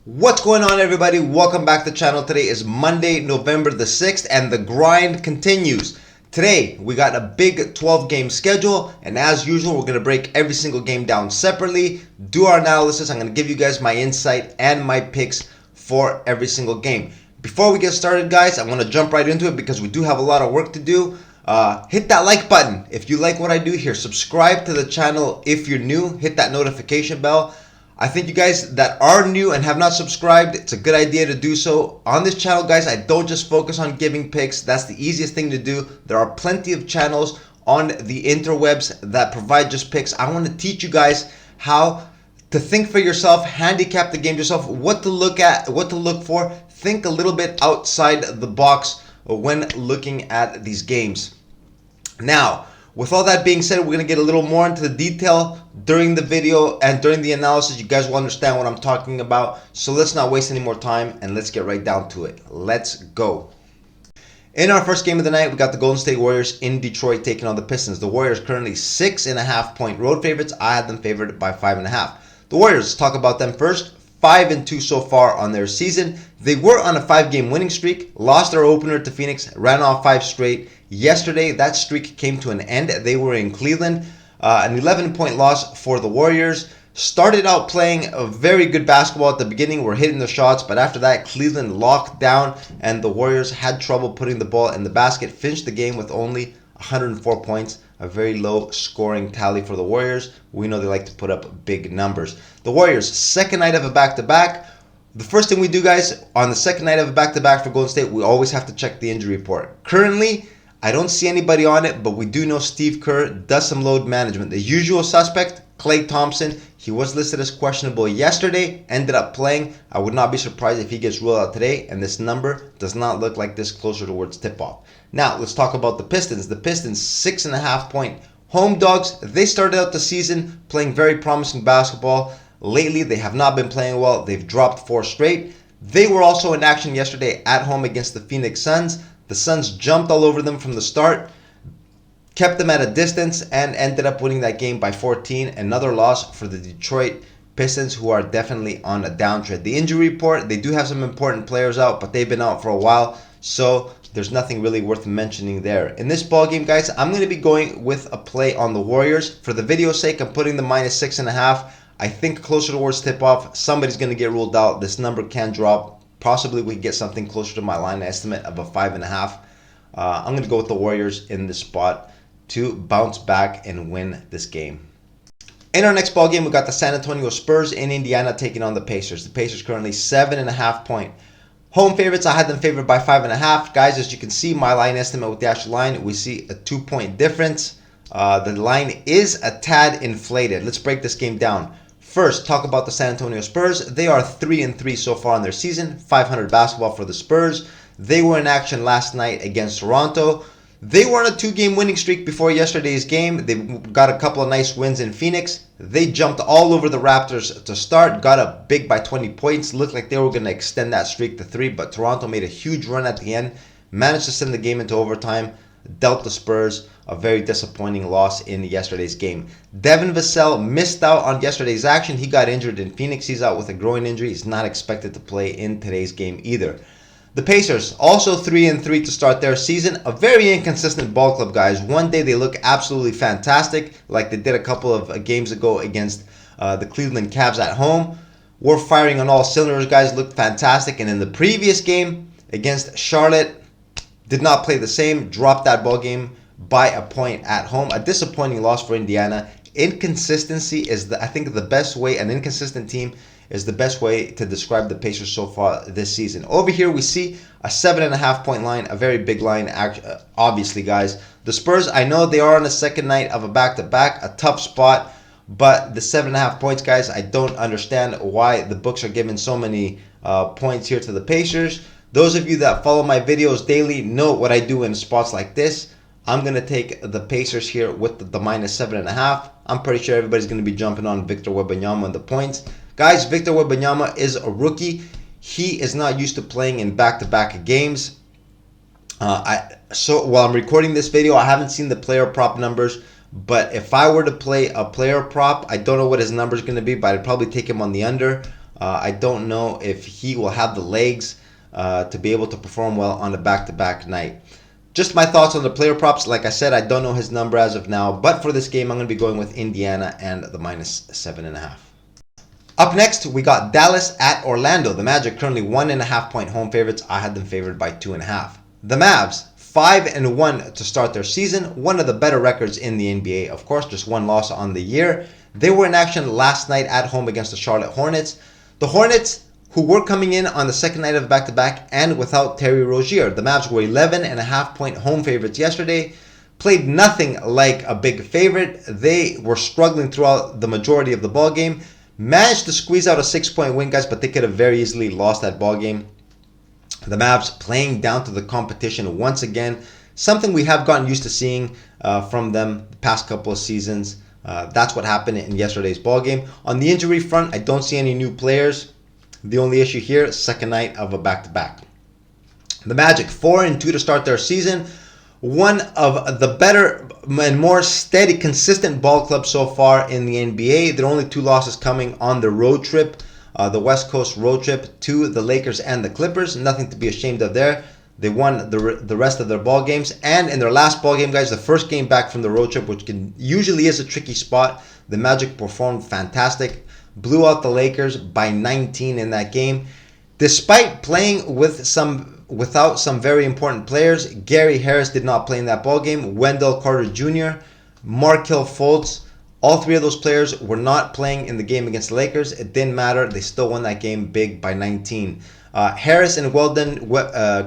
What's going on, everybody? Welcome back to the channel. Today is Monday, November the 6th, and the grind continues. Today, we got a big 12-game schedule, and as usual, we're going to break every single game down separately, do our analysis. I'm going to give you guys my insight and my picks for every single game. Before we get started, guys, I want to jump right into it because we do have a lot of work to do. Hit that like button if you like what I do here. Subscribe to the channel if you're new. Hit that notification bell. I think you guys that are new and have not subscribed, it's a good idea to do so. On this channel, guys, I don't just focus on giving picks. That's the easiest thing to do. There are plenty of channels on the interwebs that provide just picks. I want to teach you guys how to think for yourself, handicap the game yourself, what to look at, what to look for. Think a little bit outside the box when looking at these games. Now, with all that being said, we're going to get a little more into the detail during the video and during the analysis. You guys will understand what I'm talking about. So let's not waste any more time and let's get right down to it. Let's go. In our first game of the night, we got the Golden State Warriors in Detroit taking on the Pistons. The Warriors currently 6.5-point road favorites. I had them favored by 5.5. The Warriors, let's talk about them first. 5-2 so far on their season. They were on a 5-game winning streak, lost their opener to Phoenix, ran off 5 straight. Yesterday, that streak came to an end. They were in Cleveland. An 11-point loss for the Warriors. Started out playing a very good basketball at the beginning. Were hitting the shots, but after that, Cleveland locked down, and the Warriors had trouble putting the ball in the basket. Finished the game with only 104 points. A very low scoring tally for the Warriors. We know they like to put up big numbers. The Warriors, second night of a back-to-back. The first thing we do, guys, on the second night of a back-to-back for Golden State, we always have to check the injury report. Currently, I don't see anybody on it, but we do know Steve Kerr does some load management. The usual suspect, Klay Thompson, he was listed as questionable yesterday, ended up playing. I would not be surprised if he gets ruled out today, and this number does not look like this closer towards tip-off. Now, let's talk about the Pistons. The Pistons, 6.5-point home dogs. They started out the season playing very promising basketball. Lately, they have not been playing well. They've dropped 4 straight. They were also in action yesterday at home against the Phoenix Suns. The Suns jumped all over them from the start, kept them at a distance, and ended up winning that game by 14. Another loss for the Detroit Pistons, who are definitely on a downtrend. The injury report, they do have some important players out, but they've been out for a while, so there's nothing really worth mentioning there. In this ball game, guys, I'm going to be going with a play on the Warriors. For the video's sake, I'm putting the minus 6.5. I think closer towards tip-off, somebody's going to get ruled out. This number can drop. Possibly we can get something closer to my line estimate of a 5.5. I'm going to go with the Warriors in this spot to bounce back and win this game. In our next ball game, we got the San Antonio Spurs in Indiana taking on the Pacers. The Pacers currently 7.5-point home favorites. I had them favored by 5.5. Guys, as you can see, my line estimate with the actual line, we see a 2-point difference. The line is a tad inflated. Let's break this game down. First, talk about the San Antonio Spurs. They are 3-3 so far in their season. 500 basketball for the Spurs. They were in action last night against Toronto. They were on a 2-game winning streak before yesterday's game. They got a couple of nice wins in Phoenix. They jumped all over the Raptors to start. Got up big by 20 points. Looked like they were going to extend that streak to 3, but Toronto made a huge run at the end. Managed to send the game into overtime. Dealt the Spurs a very disappointing loss in yesterday's game. Devin Vassell missed out on yesterday's action. He got injured in Phoenix. He's out with a groin injury. He's not expected to play in today's game either. The Pacers, also 3-3 to start their season. A very inconsistent ball club, guys. One day they look absolutely fantastic, like they did a couple of games ago against the Cleveland Cavs at home. We're firing on all cylinders, guys. Looked fantastic. And in the previous game against Charlotte, did not play the same. Dropped that ball game by a point at home. A disappointing loss for Indiana. Inconsistency is, I think, the best way. An inconsistent team is the best way to describe the Pacers so far this season. Over here, we see a 7.5-point line, a very big line, obviously, guys. The Spurs, I know they are on the second night of a back-to-back, a tough spot, but the 7.5 points, guys, I don't understand why the books are giving so many points here to the Pacers. Those of you that follow my videos daily know what I do in spots like this. I'm going to take the Pacers here with the minus 7.5. I'm pretty sure everybody's going to be jumping on Victor Wembanyama on the points. Guys, Victor Wembanyama is a rookie. He is not used to playing in back-to-back games. So while I'm recording this video, I haven't seen the player prop numbers. But if I were to play a player prop, I don't know what his number is going to be, but I'd probably take him on the under. I don't know if he will have the legs to be able to perform well on a back-to-back night. Just my thoughts on the player props. Like I said, I don't know his number as of now, but for this game, I'm going to be going with Indiana and the -7.5. Up next, we got Dallas at Orlando. The Magic currently 1.5-point home favorites. I had them favored by 2.5. The Mavs 5-1 to start their season. One of the better records in the NBA. Of course, just one loss on the year. They were in action last night at home against the Charlotte Hornets. The Hornets, who were coming in on the second night of back-to-back and without Terry Rozier. The Mavs were 11.5-point home favorites yesterday. Played nothing like a big favorite. They were struggling throughout the majority of the ball game. Managed to squeeze out a 6-point win, guys, but they could have very easily lost that ball game. The Mavs playing down to the competition once again. Something we have gotten used to seeing from them the past couple of seasons. That's what happened in yesterday's ball game. On the injury front, I don't see any new players. The only issue here, second night of a back-to-back. The Magic 4-2 to start their season. One of the better and more steady, consistent ball clubs so far in the NBA. Their only two losses coming on the road trip, the West Coast road trip to the Lakers and the Clippers. Nothing to be ashamed of there. They won the rest of their ball games. And in their last ball game, guys, the first game back from the road trip, which usually is a tricky spot, the Magic performed fantastic. Blew out the Lakers by 19 in that game. Despite playing without some very important players, Gary Harris did not play in that ball game. Wendell Carter Jr., Markelle Fultz, all three of those players were not playing in the game against the Lakers. It didn't matter. They still won that game big by 19. Harris and Weldon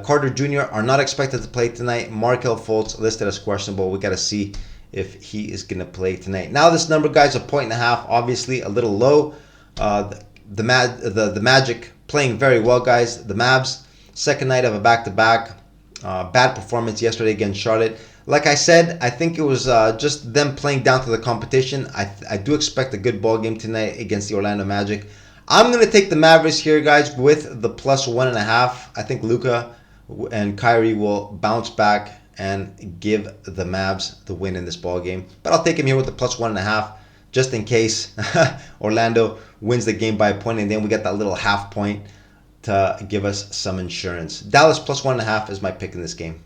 Carter Jr. are not expected to play tonight. Markelle Fultz listed as questionable. We got to see if he is going to play tonight. Now this number, guys, 1.5, obviously a little low. The Magic playing very well, guys. The Mavs, second night of a back-to-back. Bad performance yesterday against Charlotte. Like I said, I think it was just them playing down to the competition. I do expect a good ball game tonight against the Orlando Magic. I'm going to take the Mavericks here, guys, with the +1.5. I think Luka and Kyrie will bounce back and give the Mavs the win in this ball game. But I'll take him here with the +1.5 just in case Orlando wins the game by a point, and then we get that little half point to give us some insurance. Dallas +1.5 is my pick in this game.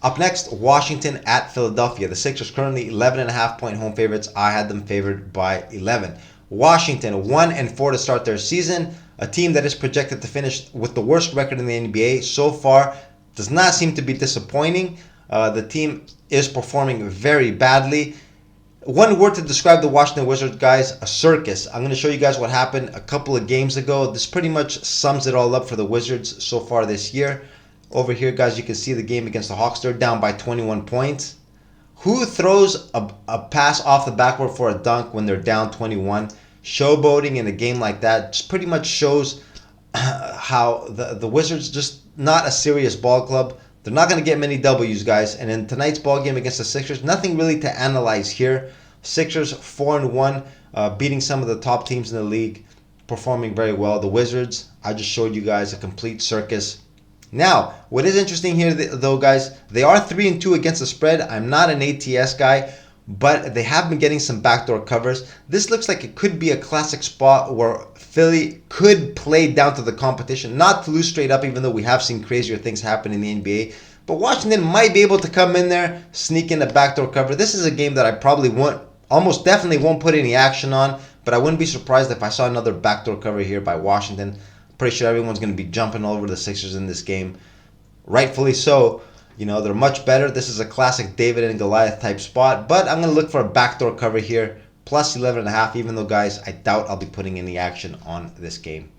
Up next, Washington at Philadelphia. The Sixers currently 11.5-point home favorites. I had them favored by 11. Washington 1-4 to start their season. A team that is projected to finish with the worst record in the NBA so far. Does not seem to be disappointing. The team is performing very badly. One word to describe the Washington Wizards, guys, a circus. I'm going to show you guys what happened a couple of games ago. This pretty much sums it all up for the Wizards so far this year. Over here, guys, you can see the game against the Hawks. They're down by 21 points. Who throws a pass off the backboard for a dunk when they're down 21? Showboating in a game like that just pretty much shows how the Wizards just not a serious ball club. They're not going to get many W's, guys. And in tonight's ball game against the Sixers, nothing really to analyze here. Sixers 4-1, beating some of the top teams in the league, performing very well. The Wizards, I just showed you guys a complete circus. Now, what is interesting here, though, guys, they are 3-2 against the spread. I'm not an ATS guy, but they have been getting some backdoor covers. This looks like it could be a classic spot where Philly could play down to the competition, not to lose straight up, even though we have seen crazier things happen in the NBA. But Washington might be able to come in there, sneak in a backdoor cover. This is a game that I probably almost definitely won't put any action on, but I wouldn't be surprised if I saw another backdoor cover here by Washington. Pretty sure everyone's going to be jumping all over the Sixers in this game. Rightfully so. You know, they're much better. This is a classic David and Goliath type spot, but I'm going to look for a backdoor cover here, +11.5, even though, guys, I doubt I'll be putting any action on this game.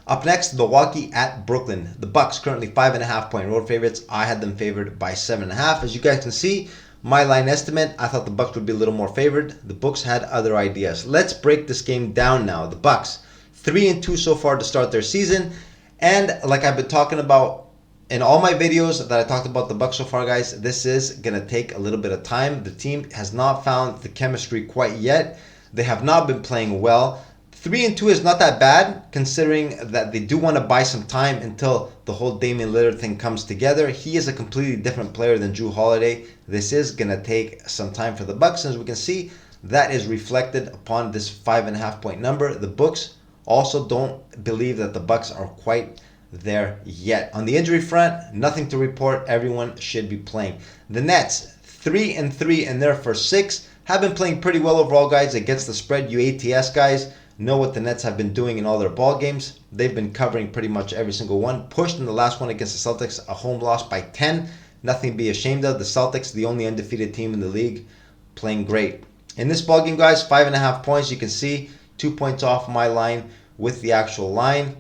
Up next, Milwaukee at Brooklyn. The Bucks currently 5.5-point road favorites. I had them favored by 7.5. As you guys can see, my line estimate, I thought the Bucks would be a little more favored. The books had other ideas. Let's break this game down now. The Bucks 3-2 so far to start their season, and like I've been talking about in all my videos that I talked about the Bucks so far, guys, this is going to take a little bit of time. The team has not found the chemistry quite yet. They have not been playing well. 3-2 is not that bad, considering that they do want to buy some time until the whole Damian Lillard thing comes together. He is a completely different player than Jrue Holiday. This is going to take some time for the Bucks. As we can see, that is reflected upon this 5.5-point number. The books Also, don't believe that the Bucks are quite there yet. On the injury front, nothing to report. Everyone should be playing. The Nets, 3-3 in their first 6, have been playing pretty well overall, guys. Against the spread, you ATS guys know what the Nets have been doing in all their ball games. They've been covering pretty much every single one. Pushed in the last one against the Celtics, a home loss by 10. Nothing to be ashamed of. The Celtics, the only undefeated team in the league, playing great. In this ball game, guys, 5.5 points. You can see 2 points off my line with the actual line.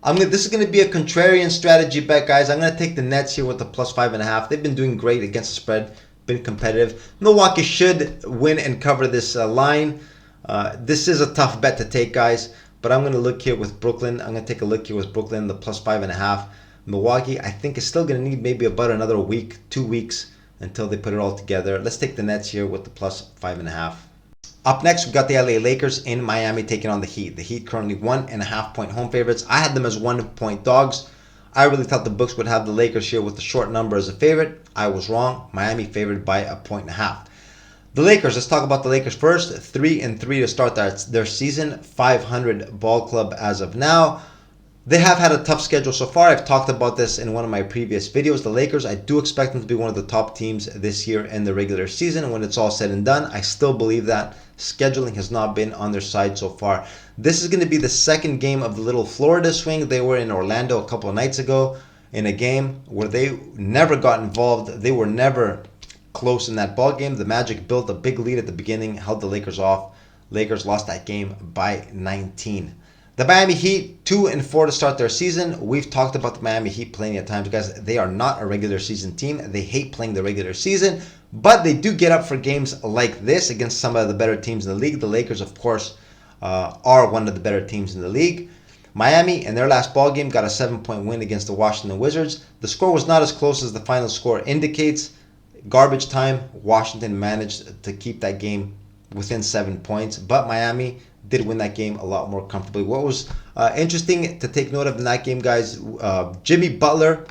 This is going to be a contrarian strategy bet, guys. I'm going to take the Nets here with the plus 5.5. They've been doing great against the spread, been competitive. Milwaukee should win and cover this line. This is a tough bet to take, guys, but I'm going to look here with Brooklyn. I'm going to take a look here with Brooklyn, the plus 5.5. Milwaukee, I think, is still going to need maybe about another week, 2 weeks until they put it all together. Let's take the Nets here with the plus 5.5. Up next, we got the LA Lakers in Miami taking on the Heat. The Heat currently 1.5 point home favorites. I had them as 1 point dogs. I really thought the books would have the Lakers here with the short number as a favorite. I was wrong. Miami favored by 1.5 points. The Lakers, let's talk about the Lakers first. 3-3 to start their season. 500 ball club as of now. They have had a tough schedule so far. I've talked about this in one of my previous videos. The Lakers, I do expect them to be one of the top teams this year in the regular season. When it's all said and done, I still believe that. Scheduling has not been on their side so far. This is going to be the second game of the little Florida swing. They were in Orlando a couple of nights ago in a game where they never got involved. They were never close in that ball game. The Magic built a big lead at the beginning, held the Lakers off. Lakers lost that game by 19. The Miami Heat, 2-4 to start their season. We've talked about the Miami Heat plenty of times, guys. They are not a regular season team. They hate playing the regular season, but they do get up for games like this against some of the better teams in the league. The Lakers, of course, are one of the better teams in the league. Miami, in their last ball game, got a 7-point win against the Washington Wizards. The score was not as close as the final score indicates. Garbage time, Washington managed to keep that game within 7 points, but Miami did win that game a lot more comfortably. What was interesting to take note of in that game, guys, Jimmy Butler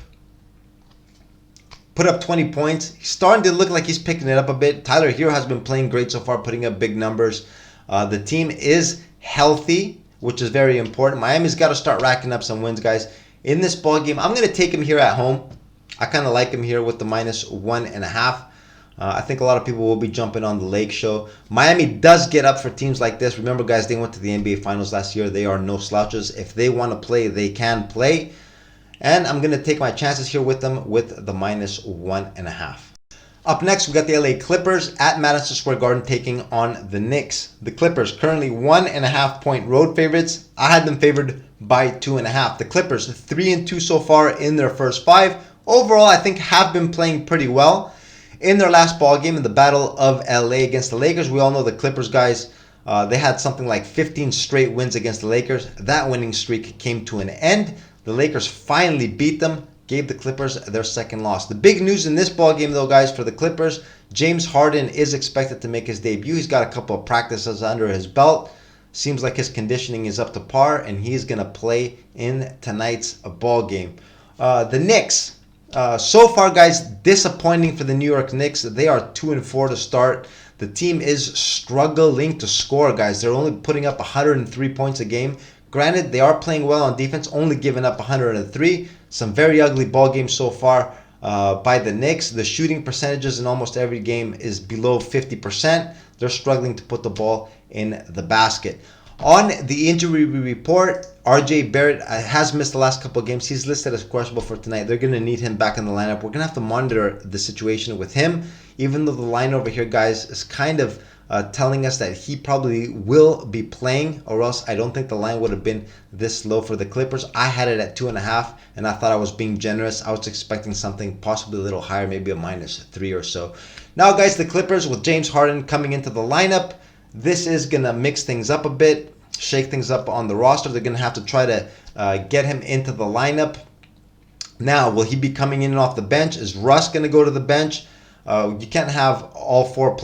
put up 20 points. He's starting to look like he's picking it up a bit. Tyler Hero has been playing great so far, putting up big numbers. The team is healthy, which is very important. Miami's got to start racking up some wins, guys. In this ball game, I'm going to take him here at home. I kind of like him here with the minus 1.5. I think a lot of people will be jumping on the Lake Show. Miami does get up for teams like this. Remember, guys, they went to the NBA Finals last year. They are no slouches. If they want to play, they can play. And I'm going to take my chances here with them with the minus 1.5. Up next, we got the LA Clippers at Madison Square Garden taking on the Knicks. The Clippers currently 1.5 point road favorites. I had them favored by 2.5. The Clippers 3-2 so far in their first 5. Overall, I think have been playing pretty well. In their last ball game in the Battle of LA against the Lakers, we all know the Clippers, guys, they had something like 15 straight wins against the Lakers. That winning streak came to an end. The Lakers finally beat them, gave the Clippers their second loss. The big news in this ball game, though, guys, for the Clippers, James Harden is expected to make his debut. He's got a couple of practices under his belt. Seems like his conditioning is up to par, and he's going to play in tonight's ball game. The Knicks. So far, guys, disappointing for the New York Knicks. They are 2-4 to start. The team is struggling to score, guys. They're only putting up 103 points a game. Granted, they are playing well on defense, only giving up 103. Some very ugly ball games so far by the Knicks. The shooting percentages in almost every game is below 50%. They're struggling to put the ball in the basket. On the injury report, RJ Barrett has missed the last couple of games. He's listed as questionable for tonight. They're going to need him back in the lineup. We're going to have to monitor the situation with him, even though the line over here, guys, is kind of telling us that he probably will be playing, or else I don't think the line would have been this low for the Clippers. I had it at 2.5, and I thought I was being generous. I was expecting something possibly a little higher, maybe a -3 or so. Now, guys, the Clippers with James Harden coming into the lineup, this is going to mix things up a bit, shake things up on the roster. They're going to have to try to get him into the lineup. Now, will he be coming in and off the bench? Is Russ going to go to the bench? You can't have all four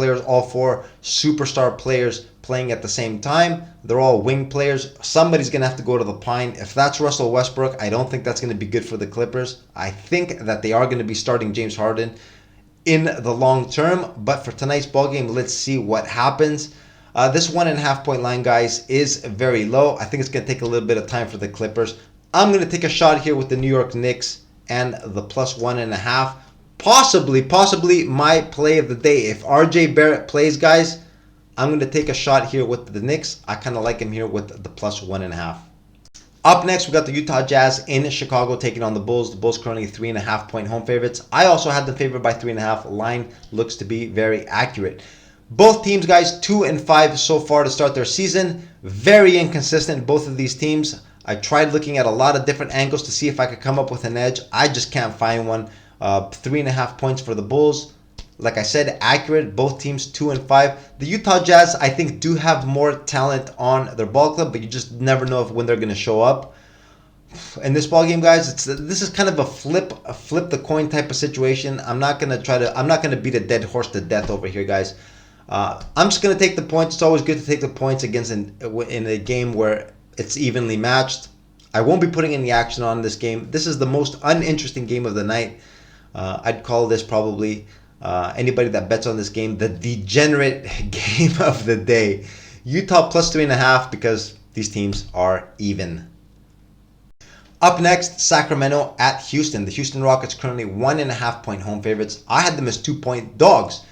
superstar players playing at the same time. They're all wing players. Somebody's going to have to go to the Pine. If that's Russell Westbrook, I don't think that's going to be good for the Clippers. I think that they are going to be starting James Harden in the long term. But for tonight's ball game, let's see what happens. This 1.5 point line, guys, is very low. I think it's going to take a little bit of time for the Clippers. I'm going to take a shot here with the New York Knicks and the plus 1.5. Possibly my play of the day. If RJ Barrett plays, guys, I'm going to take a shot here with the Knicks. I kind of like him here with the plus 1.5. Up next, we got the Utah Jazz in Chicago taking on the Bulls. The Bulls currently 3.5 point home favorites. I also had them favored by 3.5. Line looks to be very accurate. Both teams, guys, 2-5 so far to start their season. Very inconsistent, both of these teams. I tried looking at a lot of different angles to see if I could come up with an edge. I just can't find one. 3.5 points for the Bulls. Like I said, accurate. Both teams 2-5. The Utah Jazz, I think, do have more talent on their ball club, but you just never know when they're going to show up. In this ball game, guys, this is kind of a flip the coin type of situation. I'm not going to beat a dead horse to death over here, guys. I'm just going to take the points. It's always good to take the points against in a game where it's evenly matched. I won't be putting any action on this game. This is the most uninteresting game of the night. I'd call this probably anybody that bets on this game the degenerate game of the day. Utah plus 3.5 because these teams are even. Up next, Sacramento at Houston. The Houston Rockets currently 1.5 point home favorites. I had them as 2-point dogs.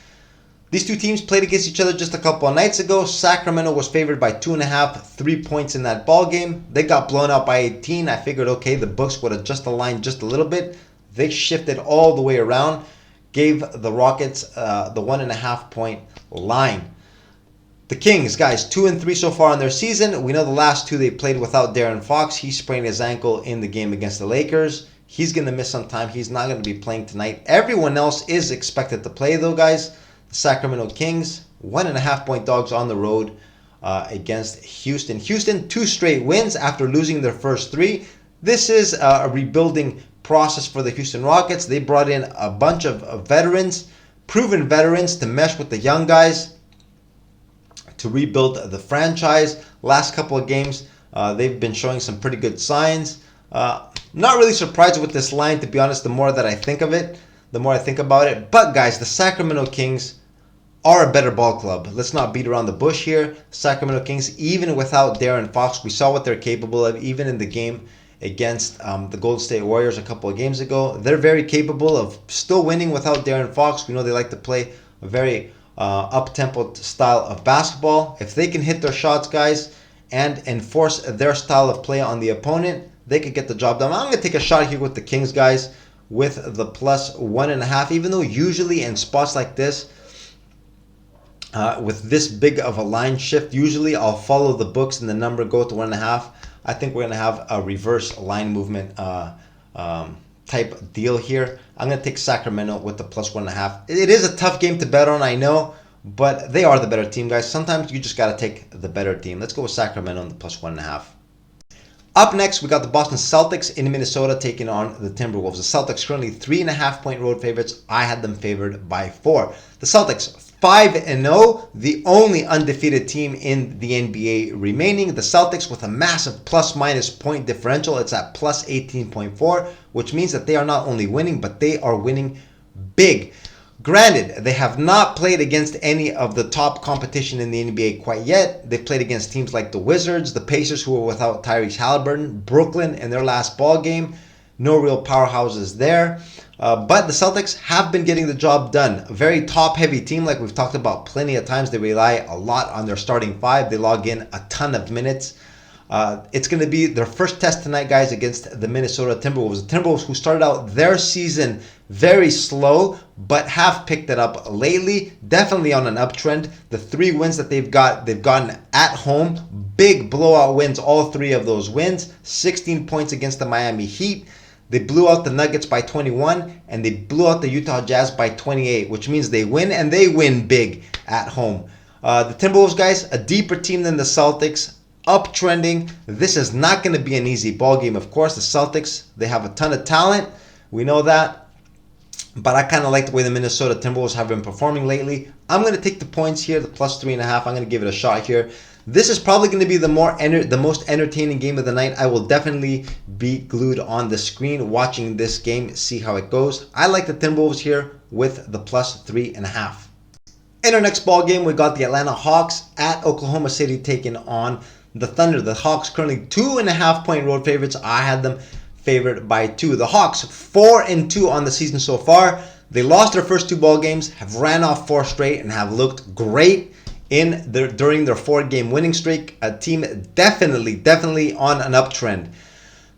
These two teams played against each other just a couple of nights ago. Sacramento was favored by 2.5, 3 points in that ball game. They got blown out by 18. I figured, okay, the books would adjust the line just a little bit. They shifted all the way around, gave the Rockets the 1.5 point line. The Kings, guys, 2-3 so far in their season. We know the last two they played without De'Aaron Fox. He sprained his ankle in the game against the Lakers. He's going to miss some time. He's not going to be playing tonight. Everyone else is expected to play, though, guys. The Sacramento Kings, 1.5 point dogs on the road against Houston. Houston, 2 straight wins after losing their first 3. This is a rebuilding process for the Houston Rockets. They brought in a bunch of veterans, proven veterans, to mesh with the young guys to rebuild the franchise. Last couple of games, they've been showing some pretty good signs. Not really surprised with this line, to be honest, the more that I think of it, the more I think about it. But guys, the Sacramento Kings are a better ball club. Let's not beat around the bush here. Sacramento Kings, even without De'Aaron Fox, we saw what they're capable of, even in the game against the Golden State Warriors a couple of games ago. They're very capable of still winning without De'Aaron Fox. We know they like to play a very up-tempo style of basketball. If they can hit their shots, guys, and enforce their style of play on the opponent, they could get the job done. I'm going to take a shot here with the Kings, guys, with the plus 1.5, even though usually in spots like this, with this big of a line shift, usually I'll follow the books and the number go to 1.5. I think we're going to have a reverse line movement type deal here. I'm going to take Sacramento with the plus 1.5. It is a tough game to bet on, I know, but they are the better team, guys. Sometimes you just got to take the better team. Let's go with Sacramento on the plus 1.5. Up next, we got the Boston Celtics in Minnesota taking on the Timberwolves. The Celtics currently 3.5 point road favorites. I had them favored by 4. The Celtics 5-0, the only undefeated team in the NBA remaining. The Celtics with a massive plus-minus point differential. It's at plus 18.4, which means that they are not only winning, but they are winning big. Granted, they have not played against any of the top competition in the NBA quite yet. They've played against teams like the Wizards, the Pacers, who were without Tyrese Halliburton, Brooklyn in their last ball game. No real powerhouses there. But the Celtics have been getting the job done. A very top-heavy team, like we've talked about plenty of times. They rely a lot on their starting 5. They log in a ton of minutes. It's going to be their first test tonight, guys, against the Minnesota Timberwolves. The Timberwolves who started out their season very slow, but have picked it up lately. Definitely on an uptrend. The 3 wins that they've gotten at home. Big blowout wins, all 3 of those wins. 16 points against the Miami Heat. They blew out the Nuggets by 21, and they blew out the Utah Jazz by 28, which means they win, and they win big at home. The Timberwolves, guys, a deeper team than the Celtics, uptrending. This is not going to be an easy ball game. Of course, the Celtics, they have a ton of talent. We know that. But I kind of like the way the Minnesota Timberwolves have been performing lately. I'm going to take the points here, the plus 3.5. I'm going to give it a shot here. This is probably going to be the most entertaining game of the night. I will definitely be glued on the screen watching this game, see how it goes. I like the Timberwolves here with the plus 3.5. In our next ball game, we got the Atlanta Hawks at Oklahoma City taking on the Thunder. The Hawks currently 2.5-point road favorites. I had them favored by 2. The Hawks 4-2 on the season so far. They lost their first 2 ball games, have ran off 4 straight, and have looked great during their 4-game winning streak. A team definitely on an uptrend.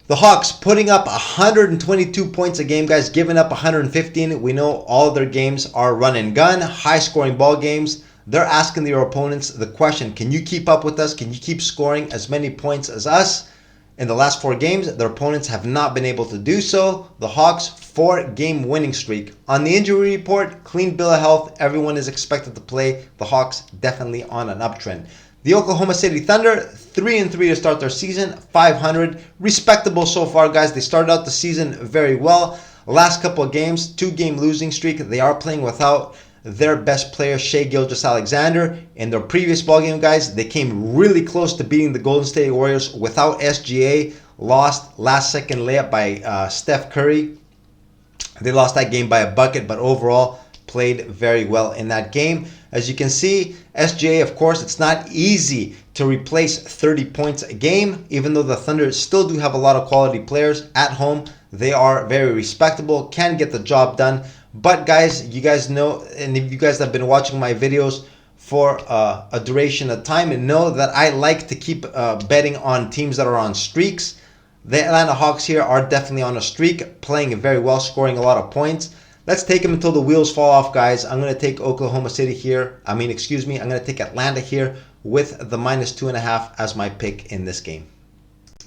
The Hawks putting up 122 points a game, guys, giving up 115. We know all of their games are run and gun, high-scoring ball games. They're asking their opponents the question, can you keep up with us? Can you keep scoring as many points as us? In the last 4 games, their opponents have not been able to do so. The Hawks, 4-game winning streak. On the injury report, clean bill of health. Everyone is expected to play. The Hawks definitely on an uptrend. The Oklahoma City Thunder, 3-3 to start their season, 500. Respectable so far, guys. They started out the season very well. Last couple of games, 2-game losing streak. They are playing without their best player, Shai Gilgeous-Alexander. In their previous ball game, guys, they came really close to beating the Golden State Warriors without SGA. Lost last-second layup by Steph Curry. They lost that game by a bucket, but overall played very well in that game. As you can see, SGA, of course, it's not easy to replace 30 points a game, even though the Thunder still do have a lot of quality players at home. They are very respectable, can get the job done. But guys, you guys know, and if you guys have been watching my videos for a duration of time, and know that I like to keep betting on teams that are on streaks. The Atlanta Hawks here are definitely on a streak, playing very well, scoring a lot of points. Let's take them until the wheels fall off, guys. I'm going to take Oklahoma City here. I'm going to take Atlanta here with the -2.5 as my pick in this game.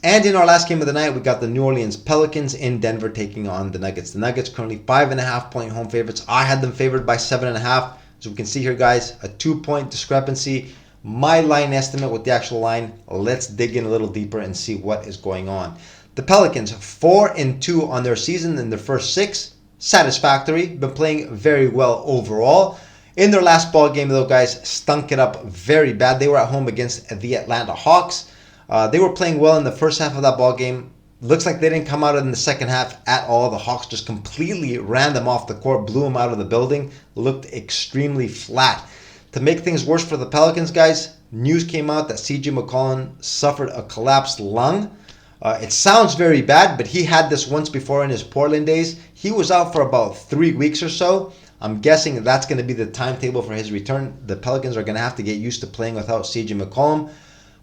And in our last game of the night, we got the New Orleans Pelicans in Denver taking on the Nuggets. The Nuggets currently 5.5-point home favorites. I had them favored by 7.5. As we can see here, guys, a 2-point discrepancy. My line estimate with the actual line. Let's dig in a little deeper and see what is going on. The Pelicans 4-2 on their season in their first 6. Satisfactory, been playing very well overall. In their last ball game, though, guys, stunk it up very bad. They were at home against the Atlanta Hawks. They were playing well in the first half of that ball game. Looks like they didn't come out in the second half at all. The Hawks just completely ran them off the court, blew them out of the building. Looked extremely flat. To make things worse for the Pelicans, guys, news came out that CJ McCollum suffered a collapsed lung. It sounds very bad, but he had this once before in his Portland days. He was out for about 3 weeks or so. I'm guessing that's going to be the timetable for his return. The Pelicans are going to have to get used to playing without CJ McCollum.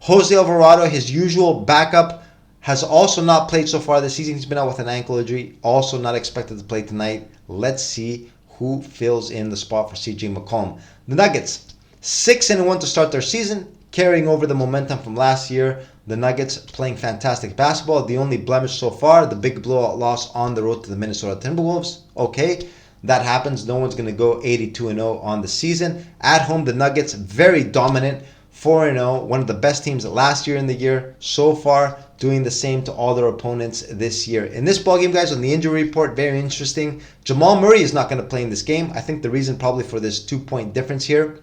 Jose Alvarado, his usual backup, has also not played so far this season. He's been out with an ankle injury. Also not expected to play tonight. Let's see who fills in the spot for CJ McCollum. The Nuggets, 6-1 to start their season, carrying over the momentum from last year. The Nuggets playing fantastic basketball. The only blemish so far, the big blowout loss on the road to the Minnesota Timberwolves. Okay, that happens. No one's going to go 82-0 on the season. At home, the Nuggets, very dominant. 4-0, one of the best teams last year in the year. So far, doing the same to all their opponents this year. In this ballgame, guys, on the injury report, very interesting. Jamal Murray is not going to play in this game. I think the reason probably for this 2-point difference here,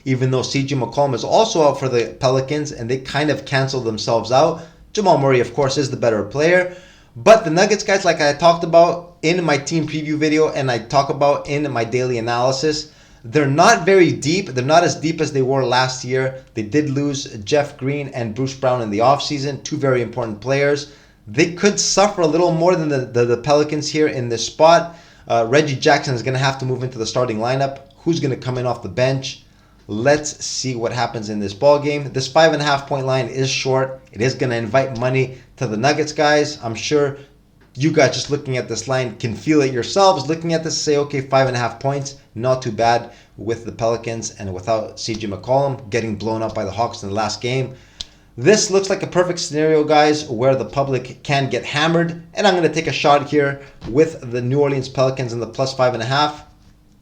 even though CJ McCollum is also out for the Pelicans and they kind of canceled themselves out. Jamal Murray, of course, is the better player. But the Nuggets, guys, like I talked about in my team preview video and I talk about in my daily analysis, they're not very deep. They're not as deep as they were last year. They did lose Jeff Green and Bruce Brown in the offseason, 2 very important players. They could suffer a little more than the Pelicans here in this spot. Reggie Jackson is going to have to move into the starting lineup. Who's going to come in off the bench? Let's see what happens in this ball game. This 5.5-point line is short. It is going to invite money to the Nuggets, guys. I'm sure you guys just looking at this line can feel it yourselves. Looking at this, say, okay, 5.5 points, not too bad with the Pelicans and without CJ McCollum getting blown up by the Hawks in the last game. This looks like a perfect scenario, guys, where the public can get hammered. And I'm going to take a shot here with the New Orleans Pelicans in the plus 5.5.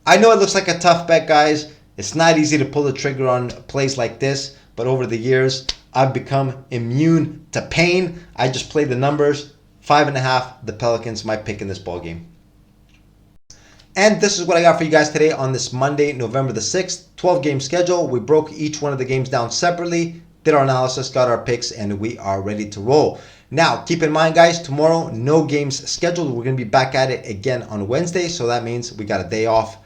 I know it looks like a tough bet, guys. It's not easy to pull the trigger on plays like this, but over the years, I've become immune to pain. I just play the numbers. 5.5, the Pelicans, my pick in this ball game. And this is what I got for you guys today on this Monday, November the 6th, 12-game schedule. We broke each one of the games down separately, did our analysis, got our picks, and we are ready to roll. Now, keep in mind, guys, tomorrow, no games scheduled. We're going to be back at it again on Wednesday, so that means we got a day off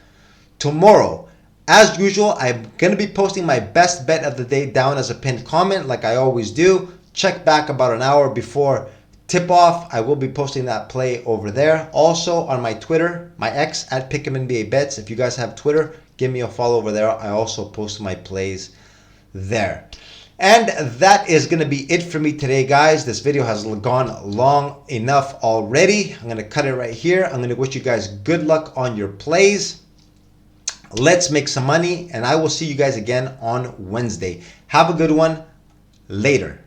tomorrow. As usual, I'm going to be posting my best bet of the day down as a pinned comment like I always do. Check back about an hour before tip-off. I will be posting that play over there. Also on my Twitter, my X, at Pick'emNBABets. If you guys have Twitter, give me a follow over there. I also post my plays there. And that is going to be it for me today, guys. This video has gone long enough already. I'm going to cut it right here. I'm going to wish you guys good luck on your plays. Let's make some money, and I will see you guys again on Wednesday. Have a good one. Later.